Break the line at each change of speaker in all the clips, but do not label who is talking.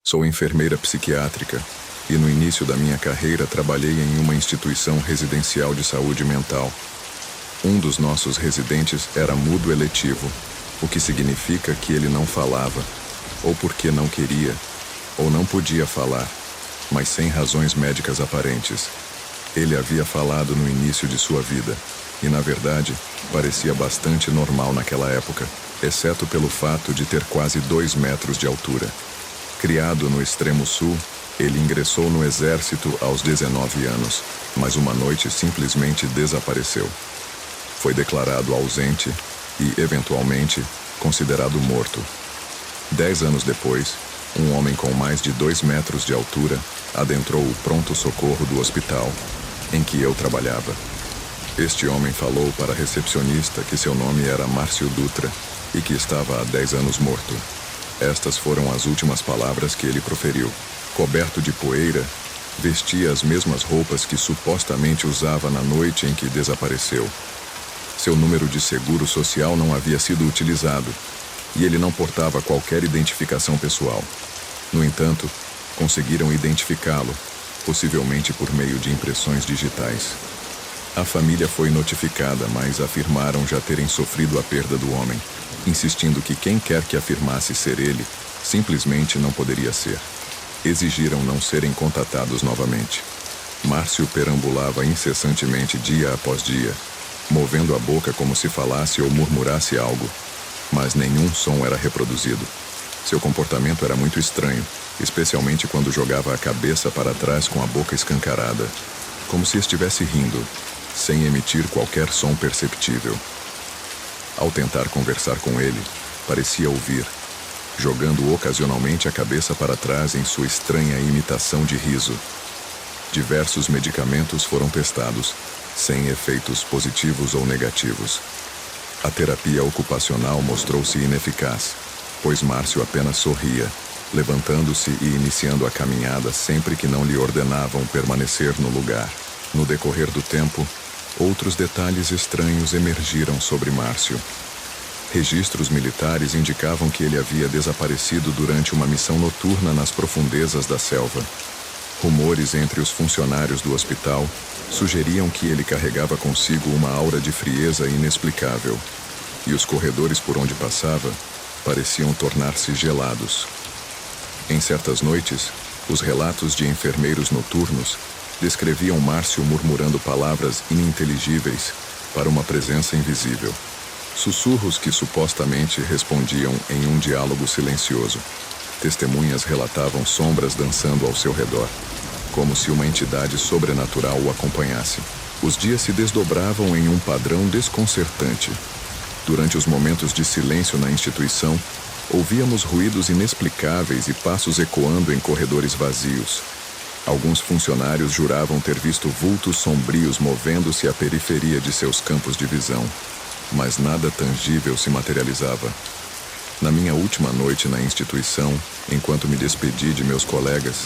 Sou enfermeira psiquiátrica e no início da minha carreira trabalhei em uma instituição residencial de saúde mental. Um dos nossos residentes era mudo eletivo, o que significa que ele não falava, ou porque não queria, ou não podia falar, mas sem razões médicas aparentes. Ele havia falado no início de sua vida, e na verdade, parecia bastante normal naquela época, exceto pelo fato de ter quase 2 metros de altura. Criado no extremo sul, ele ingressou no exército aos 19 anos, mas uma noite simplesmente desapareceu. Foi declarado ausente e, eventualmente, considerado morto. 10 anos depois, um homem com mais de 2 metros de altura adentrou o pronto-socorro do hospital em que eu trabalhava. Este homem falou para a recepcionista que seu nome era Márcio Dutra e que estava há 10 anos morto. Estas foram as últimas palavras que ele proferiu. Coberto de poeira, vestia as mesmas roupas que supostamente usava na noite em que desapareceu. Seu número de seguro social não havia sido utilizado e ele não portava qualquer identificação pessoal. No entanto, conseguiram identificá-lo, possivelmente por meio de impressões digitais. A família foi notificada, mas afirmaram já terem sofrido a perda do homem, insistindo que quem quer que afirmasse ser ele, simplesmente não poderia ser. Exigiram não serem contatados novamente. Márcio perambulava incessantemente dia após dia, movendo a boca como se falasse ou murmurasse algo, mas nenhum som era reproduzido. Seu comportamento era muito estranho, especialmente quando jogava a cabeça para trás com a boca escancarada, como se estivesse rindo, sem emitir qualquer som perceptível. Ao tentar conversar com ele, parecia ouvir, jogando ocasionalmente a cabeça para trás em sua estranha imitação de riso. Diversos medicamentos foram testados, sem efeitos positivos ou negativos. A terapia ocupacional mostrou-se ineficaz, pois Márcio apenas sorria, levantando-se e iniciando a caminhada sempre que não lhe ordenavam permanecer no lugar. No decorrer do tempo, outros detalhes estranhos emergiram sobre Márcio. Registros militares indicavam que ele havia desaparecido durante uma missão noturna nas profundezas da selva. Rumores entre os funcionários do hospital sugeriam que ele carregava consigo uma aura de frieza inexplicável, e os corredores por onde passava pareciam tornar-se gelados. Em certas noites, os relatos de enfermeiros noturnos descreviam Márcio murmurando palavras ininteligíveis para uma presença invisível. Sussurros que supostamente respondiam em um diálogo silencioso. Testemunhas relatavam sombras dançando ao seu redor, como se uma entidade sobrenatural o acompanhasse. Os dias se desdobravam em um padrão desconcertante. Durante os momentos de silêncio na instituição, ouvíamos ruídos inexplicáveis e passos ecoando em corredores vazios. Alguns funcionários juravam ter visto vultos sombrios movendo-se à periferia de seus campos de visão, mas nada tangível se materializava. Na minha última noite na instituição, enquanto me despedi de meus colegas,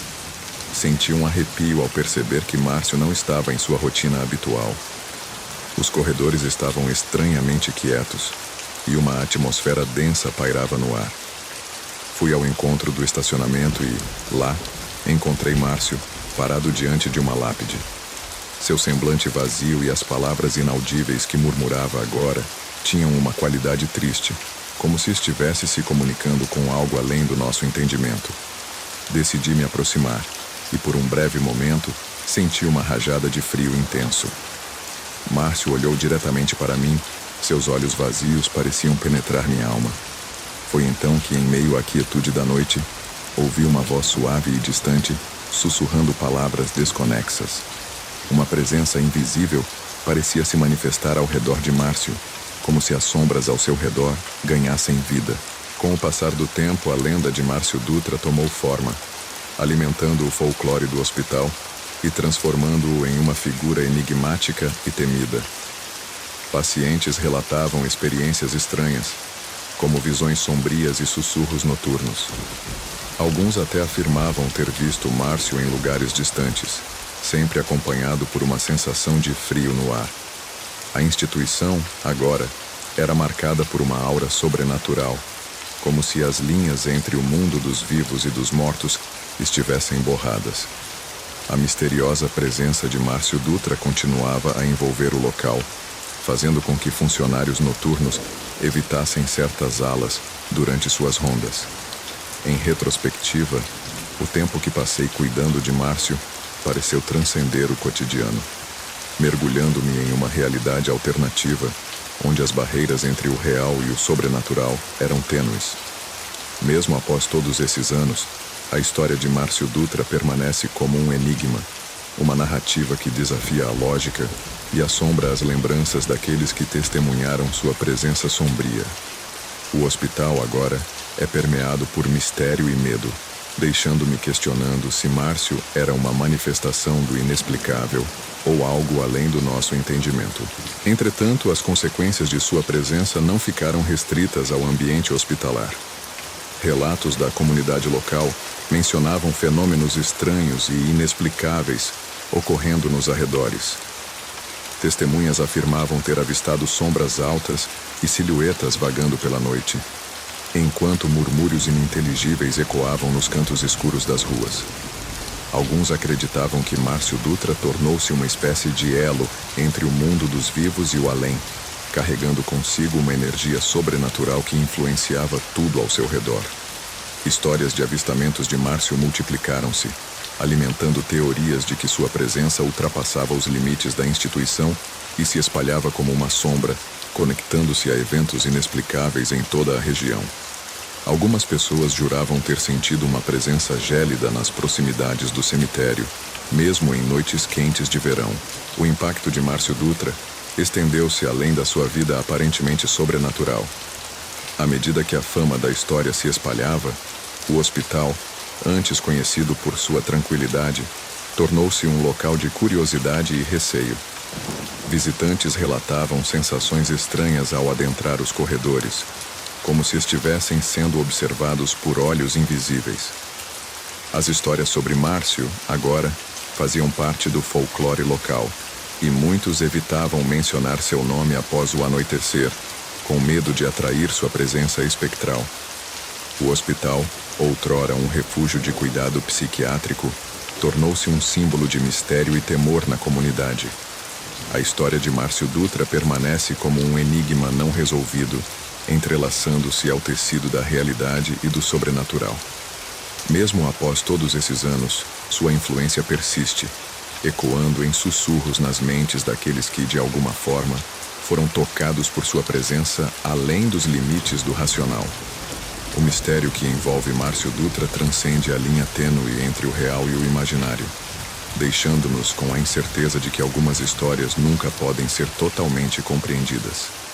senti um arrepio ao perceber que Márcio não estava em sua rotina habitual. Os corredores estavam estranhamente quietos e uma atmosfera densa pairava no ar. Fui ao encontro do estacionamento e, lá, encontrei Márcio, parado diante de uma lápide. Seu semblante vazio e as palavras inaudíveis que murmurava agora tinham uma qualidade triste, como se estivesse se comunicando com algo além do nosso entendimento. Decidi me aproximar e, por um breve momento, senti uma rajada de frio intenso. Márcio olhou diretamente para mim, seus olhos vazios pareciam penetrar minha alma. Foi então que, em meio à quietude da noite, ouvi uma voz suave e distante, sussurrando palavras desconexas. Uma presença invisível parecia se manifestar ao redor de Márcio, como se as sombras ao seu redor ganhassem vida. Com o passar do tempo, a lenda de Márcio Dutra tomou forma, alimentando o folclore do hospital e transformando-o em uma figura enigmática e temida. Pacientes relatavam experiências estranhas, como visões sombrias e sussurros noturnos. Alguns até afirmavam ter visto Márcio em lugares distantes, sempre acompanhado por uma sensação de frio no ar. A instituição, agora, era marcada por uma aura sobrenatural, como se as linhas entre o mundo dos vivos e dos mortos estivessem borradas. A misteriosa presença de Márcio Dutra continuava a envolver o local, fazendo com que funcionários noturnos evitassem certas alas durante suas rondas. Em retrospectiva, o tempo que passei cuidando de Márcio pareceu transcender o cotidiano, mergulhando-me em uma realidade alternativa, onde as barreiras entre o real e o sobrenatural eram tênues. Mesmo após todos esses anos, a história de Márcio Dutra permanece como um enigma, uma narrativa que desafia a lógica e assombra as lembranças daqueles que testemunharam sua presença sombria. O hospital agora é permeado por mistério e medo, deixando-me questionando se Márcio era uma manifestação do inexplicável ou algo além do nosso entendimento. Entretanto, as consequências de sua presença não ficaram restritas ao ambiente hospitalar. Relatos da comunidade local mencionavam fenômenos estranhos e inexplicáveis ocorrendo nos arredores. Testemunhas afirmavam ter avistado sombras altas e silhuetas vagando pela noite, enquanto murmúrios ininteligíveis ecoavam nos cantos escuros das ruas. Alguns acreditavam que Márcio Dutra tornou-se uma espécie de elo entre o mundo dos vivos e o além, carregando consigo uma energia sobrenatural que influenciava tudo ao seu redor. Histórias de avistamentos de Márcio multiplicaram-se, alimentando teorias de que sua presença ultrapassava os limites da instituição e se espalhava como uma sombra, conectando-se a eventos inexplicáveis em toda a região. Algumas pessoas juravam ter sentido uma presença gélida nas proximidades do cemitério, mesmo em noites quentes de verão. O impacto de Márcio Dutra estendeu-se além da sua vida aparentemente sobrenatural. À medida que a fama da história se espalhava, o hospital, antes conhecido por sua tranquilidade, tornou-se um local de curiosidade e receio. Visitantes relatavam sensações estranhas ao adentrar os corredores, como se estivessem sendo observados por olhos invisíveis. As histórias sobre Márcio, agora, faziam parte do folclore local, e muitos evitavam mencionar seu nome após o anoitecer, com medo de atrair sua presença espectral. O hospital, outrora um refúgio de cuidado psiquiátrico, tornou-se um símbolo de mistério e temor na comunidade. A história de Márcio Dutra permanece como um enigma não resolvido, entrelaçando-se ao tecido da realidade e do sobrenatural. Mesmo após todos esses anos, sua influência persiste, ecoando em sussurros nas mentes daqueles que, de alguma forma, foram tocados por sua presença além dos limites do racional. O mistério que envolve Márcio Dutra transcende a linha tênue entre o real e o imaginário, deixando-nos com a incerteza de que algumas histórias nunca podem ser totalmente compreendidas.